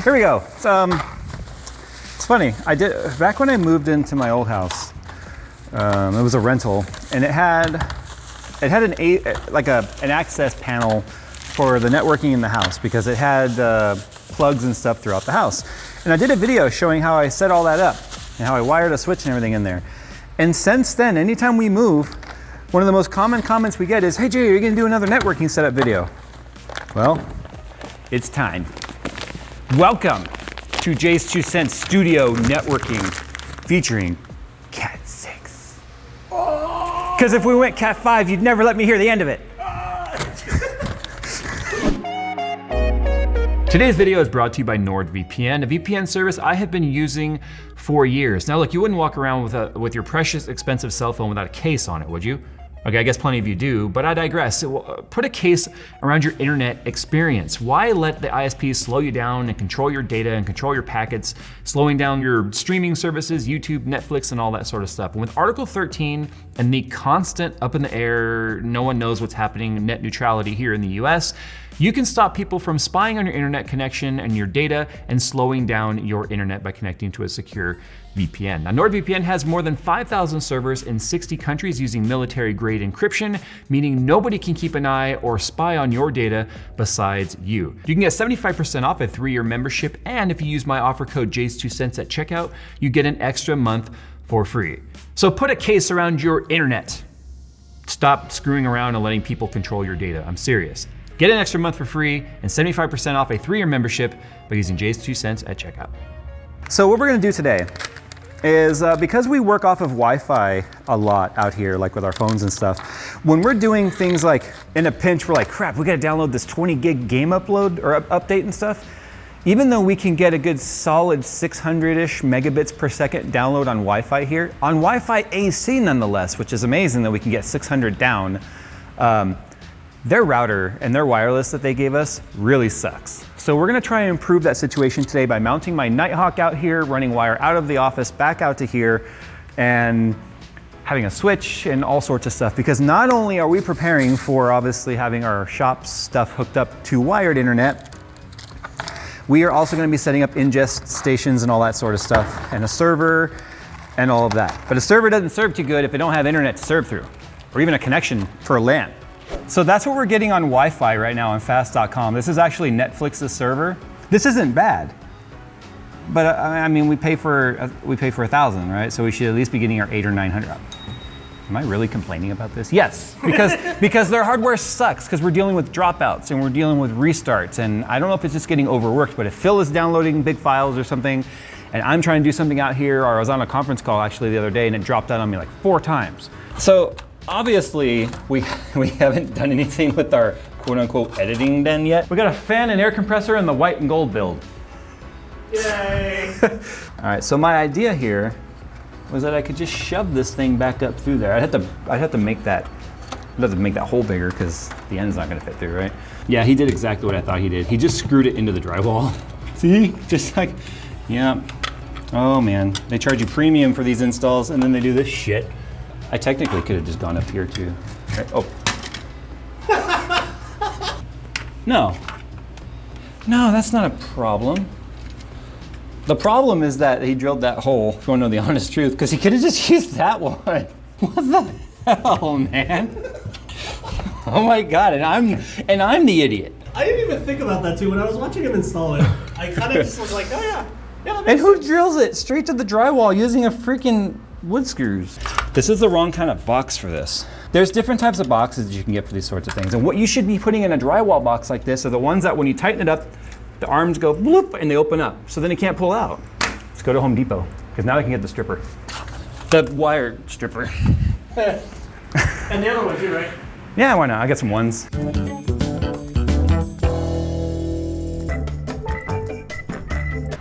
Here we go. It's funny. Back when I moved into my old house. It was a rental, and it had an access panel for the networking in the house because it had plugs and stuff throughout the house. And I did a video showing how I set all that up and how I wired a switch and everything in there. And since then, anytime we move, one of the most common comments we get is, "Hey Jay, are you gonna do another networking setup video?" Well, it's time. Welcome to Jayztwocents Studio Networking featuring Cat 6. Because if we went Cat 5, you'd never let me hear the end of it. Today's video is brought to you by NordVPN, a VPN service I have been using for years. Now look, you wouldn't walk around with your precious expensive cell phone without a case on it, would you? Okay, I guess plenty of you do, but I digress. Put a case around your internet experience. Why let the ISPs slow you down and control your data and control your packets, slowing down your streaming services, YouTube, Netflix, and all that sort of stuff? And with Article 13 and the constant up in the air, no one knows what's happening, net neutrality here in the US, you can stop people from spying on your internet connection and your data and slowing down your internet by connecting to a secure VPN. Now, NordVPN has more than 5,000 servers in 60 countries using military-grade encryption, meaning nobody can keep an eye or spy on your data besides you. You can get 75% off a 3-year membership, and if you use my offer code Jayztwocents at checkout, you get an extra month for free. So put a case around your internet. Stop screwing around and letting people control your data. I'm serious. Get an extra month for free and 75% off a 3-year membership by using Jayztwocents at checkout. So what we're gonna do today is because we work off of Wi-Fi a lot out here, like with our phones and stuff, when we're doing things like in a pinch, we're like, crap, we gotta download this 20 gig game upload or update and stuff. Even though we can get a good solid 600-ish megabits per second download on Wi-Fi here, on Wi-Fi AC nonetheless, which is amazing that we can get 600 down, their router and their wireless that they gave us really sucks. So we're gonna try and improve that situation today by mounting my Nighthawk out here, running wire out of the office back out to here, and having a switch and all sorts of stuff. Because not only are we preparing for obviously having our shop stuff hooked up to wired internet, we are also gonna be setting up ingest stations and all that sort of stuff, and a server and all of that. But a server doesn't serve too good if it don't have internet to serve through, or even a connection for a LAN. So that's what we're getting on Wi-Fi right now on fast.com. This is actually Netflix's server. This isn't bad, but I mean, we pay for 1,000, right? So we should at least be getting our 800 or 900. Am I really complaining about this? Yes, because their hardware sucks, because we're dealing with dropouts and we're dealing with restarts, and I don't know if it's just getting overworked, but if Phil is downloading big files or something, and I'm trying to do something out here, or I was on a conference call actually the other day and it dropped out on me like 4 times. So obviously, we haven't done anything with our quote-unquote editing done yet. We got a fan and air compressor in the white and gold build. Yay! All right, so my idea here was that I could just shove this thing back up through there. I'd have to make that hole bigger because the end's not gonna fit through, right? Yeah, he did exactly what I thought he did. He just screwed it into the drywall. See, just like, yeah. Oh man, they charge you premium for these installs and then they do this shit. I technically could have just gone up here too. Right. Oh. No, that's not a problem. The problem is that he drilled that hole, if you want to know the honest truth, because he could have just used that one. What the hell, man? Oh my God, and I'm the idiot. I didn't even think about that too when I was watching him install it. I kind of just was like, oh yeah. And who drills it straight to the drywall using a freaking wood screws? This is the wrong kind of box for this. There's different types of boxes that you can get for these sorts of things. And what you should be putting in a drywall box like this are the ones that when you tighten it up, the arms go bloop and they open up. So then it can't pull out. Let's go to Home Depot, because now I can get the stripper. The wire stripper. And the other one too, right? Yeah, why not? I got some ones.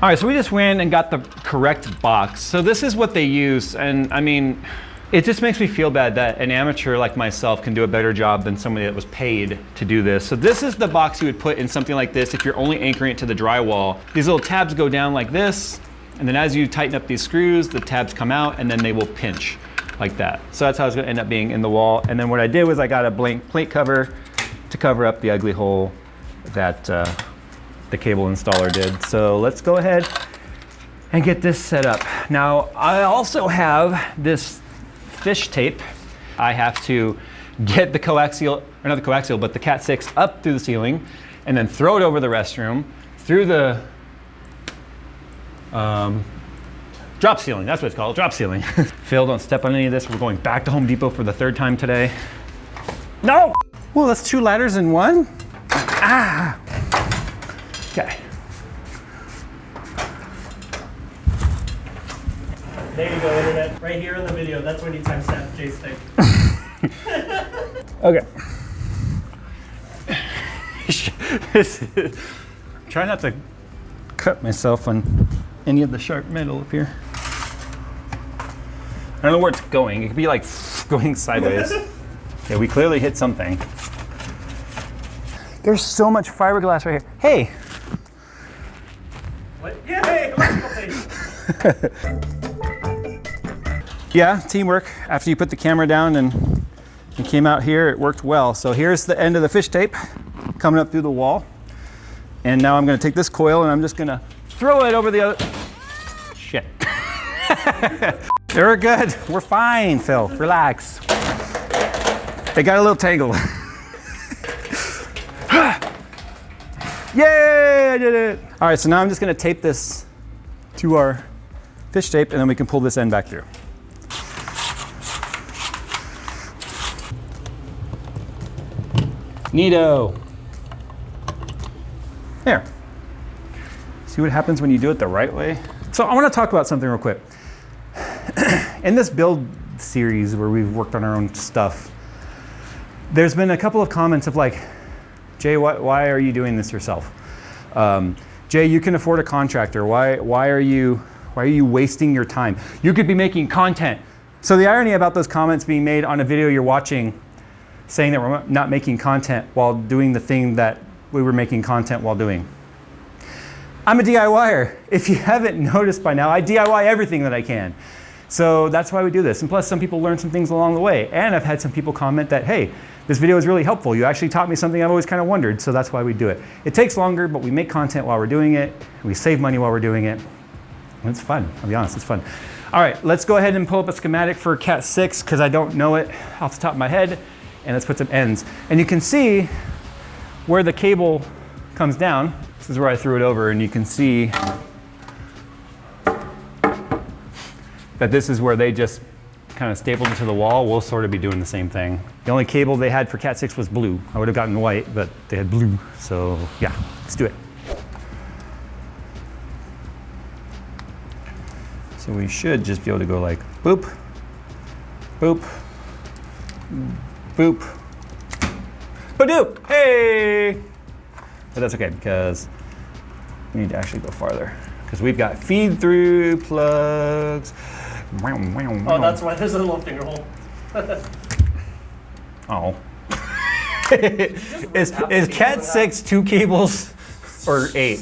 All right, so we just went and got the correct box. So this is what they use, and I mean, it just makes me feel bad that an amateur like myself can do a better job than somebody that was paid to do this. So this is the box you would put in something like this if you're only anchoring it to the drywall. These little tabs go down like this, and then as you tighten up these screws, the tabs come out and then they will pinch like that. So that's how it's gonna end up being in the wall. And then what I did was I got a blank plate cover to cover up the ugly hole that the cable installer did. So let's go ahead and get this set up. Now, I also have this fish tape. I have to get the coaxial, or not the coaxial, but the Cat 6 up through the ceiling and then throw it over the restroom, through the drop ceiling, that's what it's called, drop ceiling. Phil, don't step on any of this. We're going back to Home Depot for the 3rd time today. No! Well, that's 2 ladders in one. Ah! Okay. There you go, internet. Right here in the video. That's when you timestamp Jaystick. Okay. Try not to cut myself on any of the sharp metal up here. I don't know where it's going. It could be like going sideways. Okay, we clearly hit something. There's so much fiberglass right here. Hey! What? Yay! Electrical tape. Yeah, teamwork. After you put the camera down and you came out here, it worked well. So here's the end of the fish tape coming up through the wall. And now I'm gonna take this coil and I'm just gonna throw it over the other. Shit. We're good. We're fine, Phil. Relax. It got a little tangled. Yay, I did it. All right, so now I'm just gonna tape this to our fish tape and then we can pull this end back through. Neato. There. See what happens when you do it the right way? So I want to talk about something real quick. In this build series where we've worked on our own stuff, there's been a couple of comments of like, Jay, why are you doing this yourself? Jay, you can afford a contractor. Why are you wasting your time? You could be making content. So the irony about those comments being made on a video you're watching, saying that we're not making content while doing the thing that we were making content while doing. I'm a DIYer. If you haven't noticed by now, I DIY everything that I can. So that's why we do this. And plus some people learn some things along the way. And I've had some people comment that, hey, this video is really helpful. You actually taught me something I've always kind of wondered. So that's why we do it. It takes longer, but we make content while we're doing it. We save money while we're doing it. And it's fun, I'll be honest, it's fun. All right, let's go ahead and pull up a schematic for Cat 6 because I don't know it off the top of my head. And let's put some ends. And you can see where the cable comes down. This is where I threw it over, and you can see that this is where they just kind of stapled it to the wall. We'll sort of be doing the same thing. The only cable they had for Cat 6 was blue. I would have gotten white, but they had blue. So yeah, let's do it. So we should just be able to go like boop, boop, boop, ba-doop, hey! But that's okay because we need to actually go farther because we've got feed through plugs. Oh, that's why there's a little finger hole. Oh. Is Cat 6 2 cables or 8?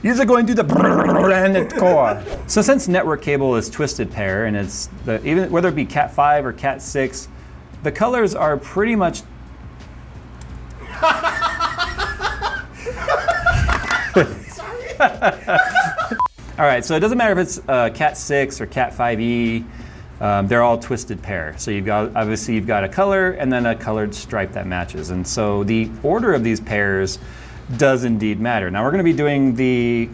These are going to the branded core. So since network cable is twisted pair and it's even whether it be Cat 5 or Cat 6, the colors are pretty much all right, so it doesn't matter if it's Cat 6 or Cat 5e, they're all twisted pair. So you've got a color and then a colored stripe that matches. And so the order of these pairs does indeed matter. Now we're going to be doing the,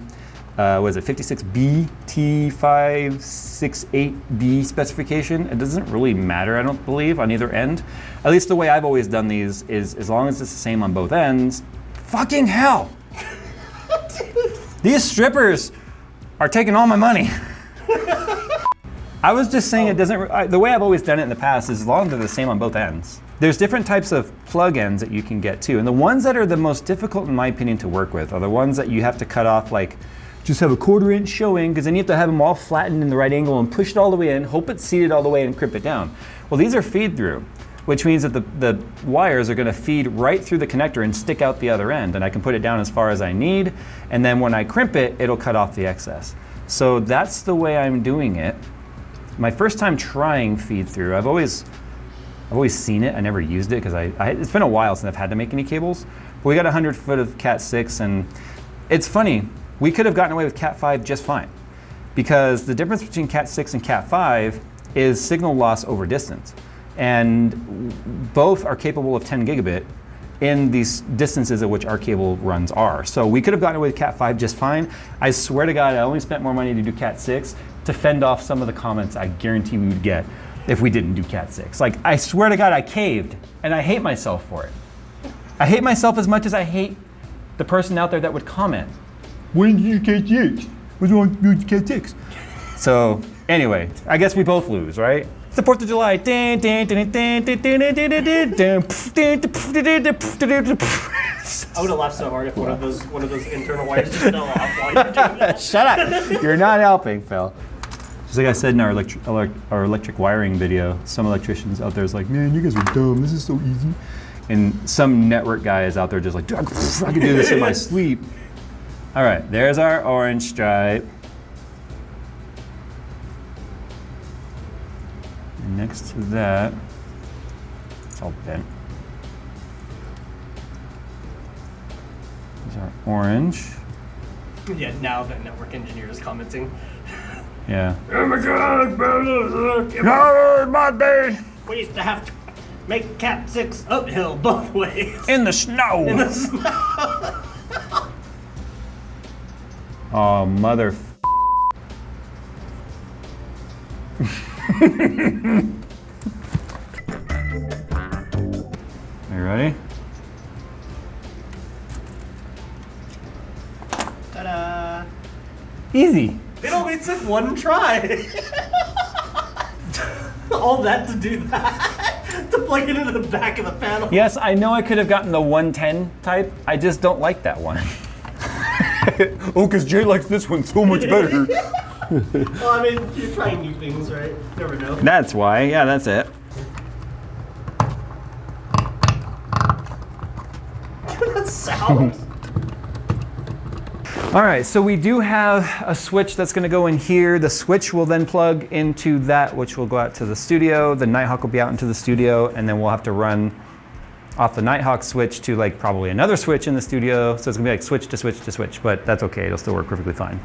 what is it, 56B T568B specification. It doesn't really matter, I don't believe, on either end. At least the way I've always done these is as long as it's the same on both ends. Fucking hell! These strippers are taking all my money. I was just saying it doesn't, the way I've always done it in the past is as long as they're the same on both ends. There's different types of plug ends that you can get too. And the ones that are the most difficult in my opinion to work with are the ones that you have to cut off like, just have a 1/4 inch showing because then you have to have them all flattened in the right angle and push it all the way in, hope it's seated all the way and crimp it down. Well, these are feed through, which means that the wires are gonna feed right through the connector and stick out the other end. And I can put it down as far as I need. And then when I crimp it, it'll cut off the excess. So that's the way I'm doing it. My first time trying feed through, I've always I've always seen it. I never used it because it's been a while since I've had to make any cables. But we got 100 foot of Cat 6, and it's funny. We could have gotten away with Cat 5 just fine, because the difference between Cat 6 and Cat 5 is signal loss over distance. And both are capable of 10 gigabit in these distances at which our cable runs are. So we could have gotten away with Cat 5 just fine. I swear to God, I only spent more money to do Cat 6 to fend off some of the comments I guarantee we would get if we didn't do Cat 6. Like, I swear to God, I caved, and I hate myself for it. I hate myself as much as I hate the person out there that would comment. When did you Cat 6? What's wrong with Cat 6? So, anyway, I guess we both lose, right? It's the 4th of July. I would have laughed so hard if one of those internal wires just fell off while you were doing that. Shut up. You're not helping, Phil. Just like I said in our electric wiring video, some electricians out there is like, man, you guys are dumb. This is so easy. And some network guy is out there just like, dude, I can do this in my sleep. All right, there's our orange stripe. And next to that, it's all bent. There's our orange. Yeah, now that network engineer is commenting. Yeah. Oh my God, brother! No, my day. We used to have to make Cat 6 uphill both ways. In the snow. In the snow. Oh, mother. Are you ready? Ta-da! Easy. It only took one try. All that to do that. To plug it into the back of the panel. Yes, I know I could have gotten the 110 type. I just don't like that one. Oh, because Jay likes this one so much better. Well, I mean, you're trying new things, right? Never know. That's why. Yeah, that's it. That sound. All right, so we do have a switch that's going to go in here. The switch will then plug into that, which will go out to the studio. The Nighthawk will be out into the studio, and then we'll have to run off the Nighthawk switch to like probably another switch in the studio. So it's going to be like switch to switch to switch, but that's okay. It'll still work perfectly fine.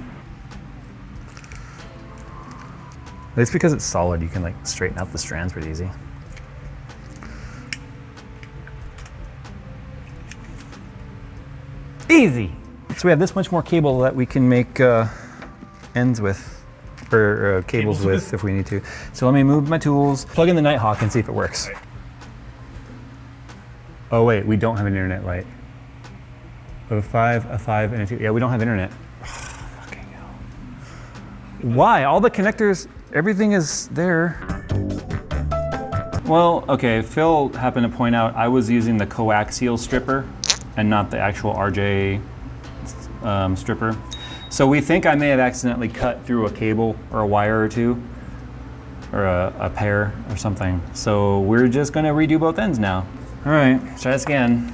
It's because it's solid, you can like straighten out the strands pretty easy. Easy. So we have this much more cable that we can make ends with, or cables with if we need to. So let me move my tools, plug in the Nighthawk and see if it works. Oh wait, we don't have an internet light. A 5, and a 2. Yeah, we don't have internet. Oh, fucking hell. Why? All the connectors, everything is there. Well, okay, Phil happened to point out I was using the coaxial stripper and not the actual RJ stripper. So we think I may have accidentally cut through a cable or a wire or two, or a pair or something. So we're just gonna redo both ends now. All right, let's try this again.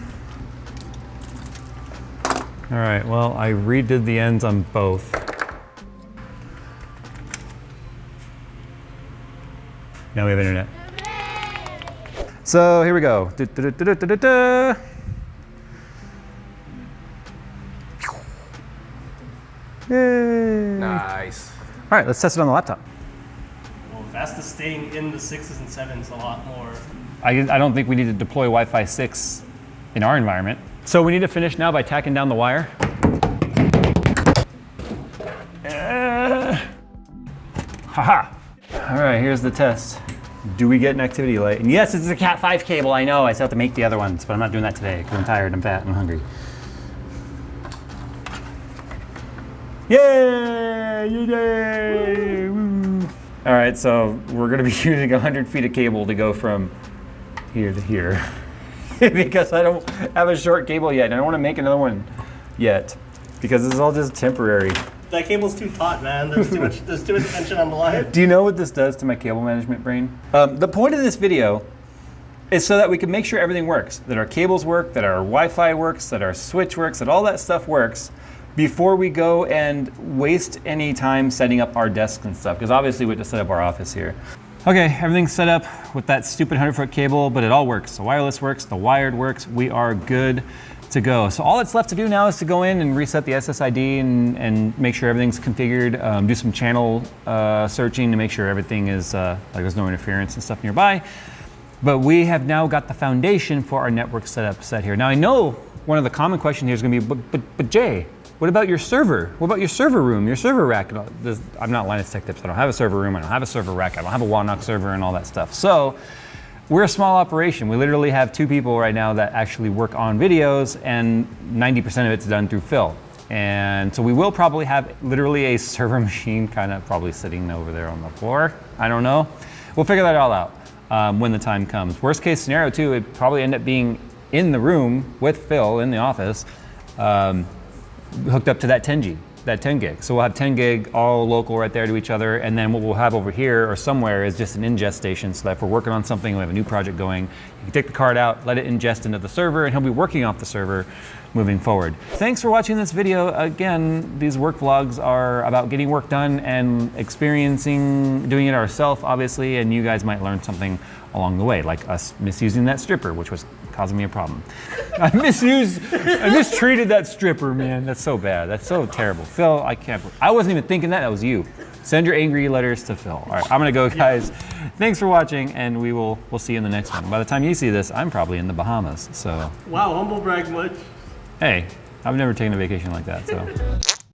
All right, well, I redid the ends on both. Now we have internet. So here we go. Yay. Nice. All right, let's test it on the laptop. Well, Vasta's staying in the 6s and 7s a lot more. I don't think we need to deploy Wi-Fi 6 in our environment. So we need to finish now by tacking down the wire. Haha. All right, here's the test. Do we get an activity light? And yes, it's a Cat 5 cable, I know. I still have to make the other ones, but I'm not doing that today because I'm tired, I'm fat, I'm hungry. Yay! Yay! Woo. All right, so we're gonna be using 100 feet of cable to go from here to here. Because I don't have a short cable yet, and I don't wanna make another one yet. Because this is all just temporary. That cable's too taut, man. There's too much tension on the line. Do you know what this does to my cable management brain? The point of this video is so that we can make sure everything works. That our cables work, that our Wi-Fi works, that our switch works, that all that stuff works before we go and waste any time setting up our desks and stuff. Because obviously we have to set up our office here. Okay, everything's set up with that stupid 100-foot cable, but it all works. The wireless works, the wired works. We are good to go. So all that's left to do now is to go in and reset the SSID and make sure everything's configured, do some channel searching to make sure everything is, like there's no interference and stuff nearby. But we have now got the foundation for our network setup set here. Now I know one of the common questions here is gonna be, but Jay, what about your server? What about your server room, your server rack? I'm not Linus Tech Tips, I don't have a server room, I don't have a server rack, I don't have a Wanox server and all that stuff. So we're a small operation. We literally have 2 people right now that actually work on videos, and 90% of it's done through Phil. And so we will probably have literally a server machine kind of probably sitting over there on the floor. I don't know. We'll figure that all out when the time comes. Worst case scenario too, it'd probably end up being in the room with Phil in the office, hooked up to that 10 gig. So we'll have 10 gig all local right there to each other, and then what we'll have over here or somewhere is just an ingest station, so that if we're working on something, we have a new project going, you can take the card out, let it ingest into the server, and he'll be working off the server moving forward. Thanks for watching this video. Again, these work vlogs are about getting work done and experiencing doing it ourselves, obviously, and you guys might learn something along the way, like us misusing that stripper, which was causing me a problem. I mistreated that stripper, man. That's so bad. That's so terrible. Phil, I wasn't even thinking that was you. Send your angry letters to Phil. All right, I'm gonna go, guys. Thanks for watching, and we'll see you in the next one. By the time you see this, I'm probably in the Bahamas, so. Wow, humble brag much. Hey, I've never taken a vacation like that, so.